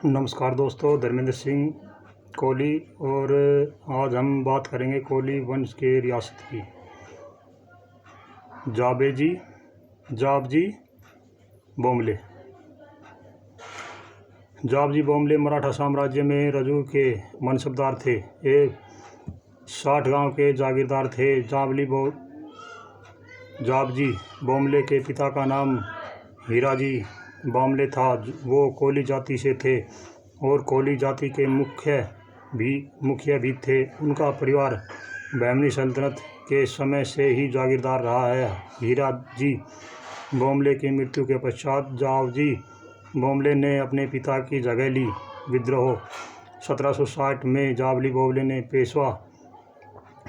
नमस्कार दोस्तों, धर्मेंद्र सिंह कोहली। और आज हम बात करेंगे कोहली वंश के रियासत की। जाबजी बोमले। जाबजी बोमले मराठा साम्राज्य में रजू के मनसबदार थे। एक 60 गांव के जागीरदार थे। जाबजी बोमले के पिता का नाम हीराजी बोमले था। वो कोली जाति से थे और कोली जाति के मुखिया भी थे। उनका परिवार बहमनी सल्तनत के समय से ही जागीरदार रहा है। हीराजी बोमले की मृत्यु के पश्चात जाबजी बोमले ने अपने पिता की जगह ली। विद्रोह 1760 में जाबजी बोमले ने पेशवा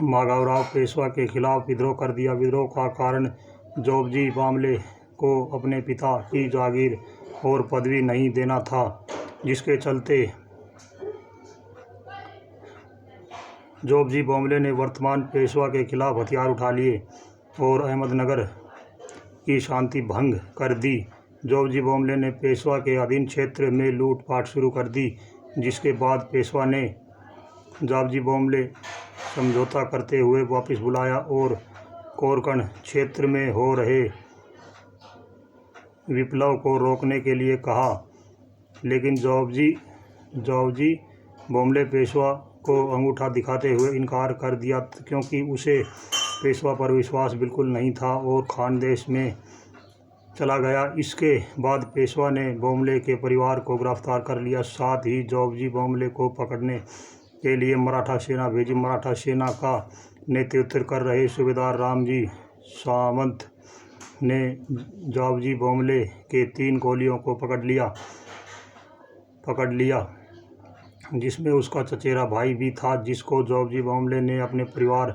माधवराव पेशवा के खिलाफ विद्रोह कर दिया। विद्रोह का कारण जाबजी बोमले को अपने पिता की जागीर और पदवी नहीं देना था, जिसके चलते जाबजी बोमले ने वर्तमान पेशवा के खिलाफ हथियार उठा लिए और अहमदनगर की शांति भंग कर दी। जाबजी बोमले ने पेशवा के अधीन क्षेत्र में लूटपाट शुरू कर दी, जिसके बाद पेशवा ने जाबजी बोमले समझौता करते हुए वापस बुलाया और कोरकण क्षेत्र में हो रहे विप्लव को रोकने के लिए कहा। लेकिन जाबजी बोमले पेशवा को अंगूठा दिखाते हुए इनकार कर दिया, क्योंकि उसे पेशवा पर विश्वास बिल्कुल नहीं था और खानदेश में चला गया। इसके बाद पेशवा ने बोमले के परिवार को गिरफ्तार कर लिया। साथ ही जाबजी बोमले को पकड़ने के लिए मराठा सेना भेजी। मराठा सेना का नेतृत्व कर रहे सूबेदार रामजी सावंत ने जाबजी बोमले के 3 कोलियों को पकड़ लिया, जिसमें उसका चचेरा भाई भी था, जिसको जाबजी बोमले ने अपने परिवार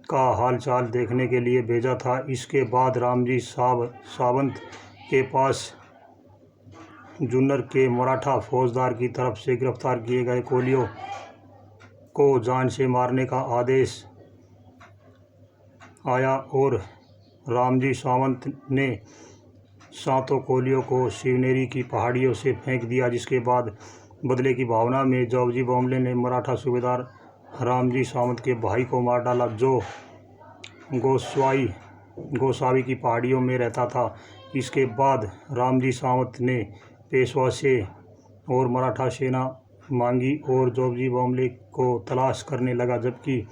का हालचाल देखने के लिए भेजा था। इसके बाद रामजी सावंत के पास जुन्नर के मराठा फौजदार की तरफ से गिरफ्तार किए गए कोलियों को जान से मारने का आदेश आया और रामजी सावंत ने 7 कोलियों को शिवनेरी की पहाड़ियों से फेंक दिया। जिसके बाद बदले की भावना में जाबजी बोमले ने मराठा सूबेदार रामजी सावंत के भाई को मार डाला, जो गोसावी की पहाड़ियों में रहता था। इसके बाद रामजी सावंत ने पेशवा से और मराठा सेना मांगी और जाबजी बोमले को तलाश करने लगा, जबकि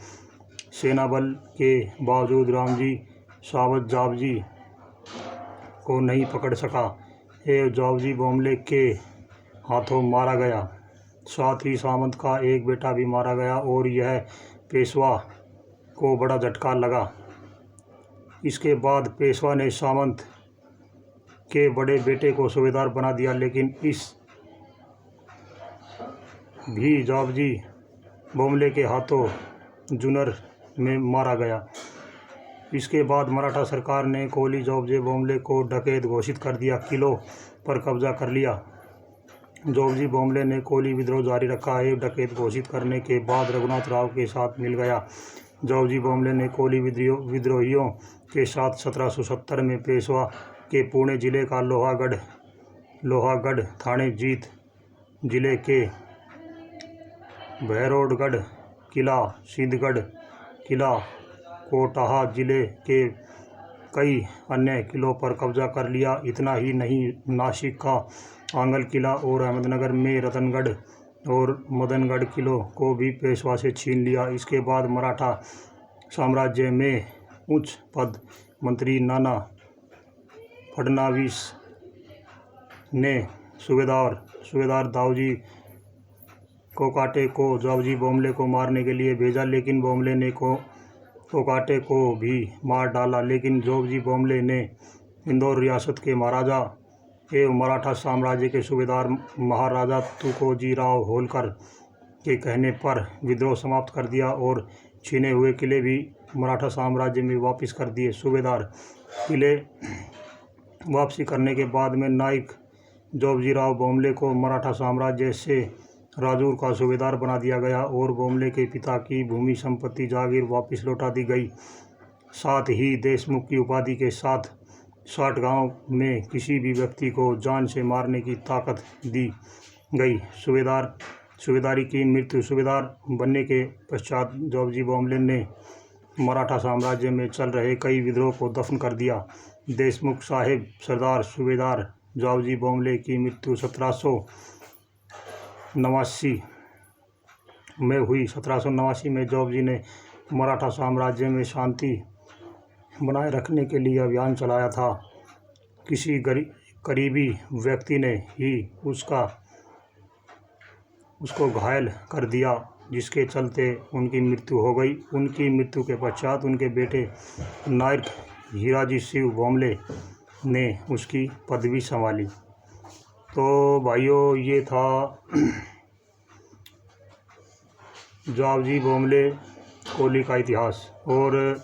सेना बल के बावजूद रामजी सावंत जाबजी को नहीं पकड़ सका एवं जाबजी बोमले के हाथों मारा गया। साथ ही सावंत का एक बेटा भी मारा गया और यह पेशवा को बड़ा झटका लगा। इसके बाद पेशवा ने सावंत के बड़े बेटे को सूबेदार बना दिया, लेकिन इस भी जाबजी बोमले के हाथों जुन्नर में मारा गया। इसके बाद मराठा सरकार ने कोली जाबजी बोमले को डकैत घोषित कर दिया, किलों पर कब्जा कर लिया। जाबजी बोमले ने कोली विद्रोह जारी रखा है। डकैत घोषित करने के बाद रघुनाथ राव के साथ मिल गया। जाबजी बोमले ने कोली विद्रोहियों के साथ 1770 में पेशवा के पुणे जिले का लोहागढ़ थाने, जीत जिले के भैरोडगढ़ किला, सिद्धगढ़ किला, कोटाहा जिले के कई अन्य किलों पर कब्जा कर लिया। इतना ही नहीं, नासिक का आंगल किला और अहमदनगर में रतनगढ़ और मदनगढ़ किलों को भी पेशवा से छीन लिया। इसके बाद मराठा साम्राज्य में उच्च पद मंत्री नाना फडणवीस ने सूबेदार दाऊजी कोकाटे को जाबजी बोमले को मारने के लिए भेजा, लेकिन बोमले ने कोकाटे को भी मार डाला। लेकिन जाबजी बोमले ने इंदौर रियासत के महाराजा एवं मराठा साम्राज्य के सूबेदार महाराजा तुकोजीराव होलकर के कहने पर विद्रोह समाप्त कर दिया और छीने हुए किले भी मराठा साम्राज्य में वापस कर दिए। सूबेदार किले वापसी करने के बाद में नायक जाबजीराव बोमले को मराठा साम्राज्य से राजूर का सूबेदार बना दिया गया और बोमले के पिता की भूमि संपत्ति जागीर वापस लौटा दी गई। साथ ही देशमुख की उपाधि के साथ 60 गांव में किसी भी व्यक्ति को जान से मारने की ताकत दी। गई। सूबेदारी की मृत्यु। सूबेदार बनने के पश्चात जॉर्जी बॉम्बे ने मराठा साम्राज्य में चल रहे कई विद्रोह को दफन कर दिया। देशमुख साहेब सरदार सूबेदार जॉर्जी बॉम्बे की मृत्यु 1789 में हुई। 1789 में जॉर्जी ने मराठा साम्राज्य में शांति बनाए रखने के लिए अभियान चलाया था। किसी करीबी व्यक्ति ने ही उसको घायल कर दिया, जिसके चलते उनकी मृत्यु हो गई। उनकी मृत्यु के पश्चात उनके बेटे नायक हीराजी सिंह बॉम्बे ने उसकी पदवी संभाली। तो भाइयों, ये था जॉर्जी बॉम्बे कोली का इतिहास। और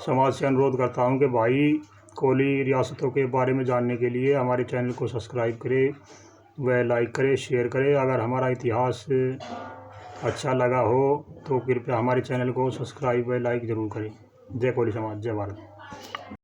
समाज से अनुरोध करता हूँ कि भाई, कोली रियासतों के बारे में जानने के लिए हमारे चैनल को सब्सक्राइब करें, व लाइक करें, शेयर करें। अगर हमारा इतिहास अच्छा लगा हो तो कृपया हमारे चैनल को सब्सक्राइब व लाइक ज़रूर करें। जय कोली समाज, जय भारत।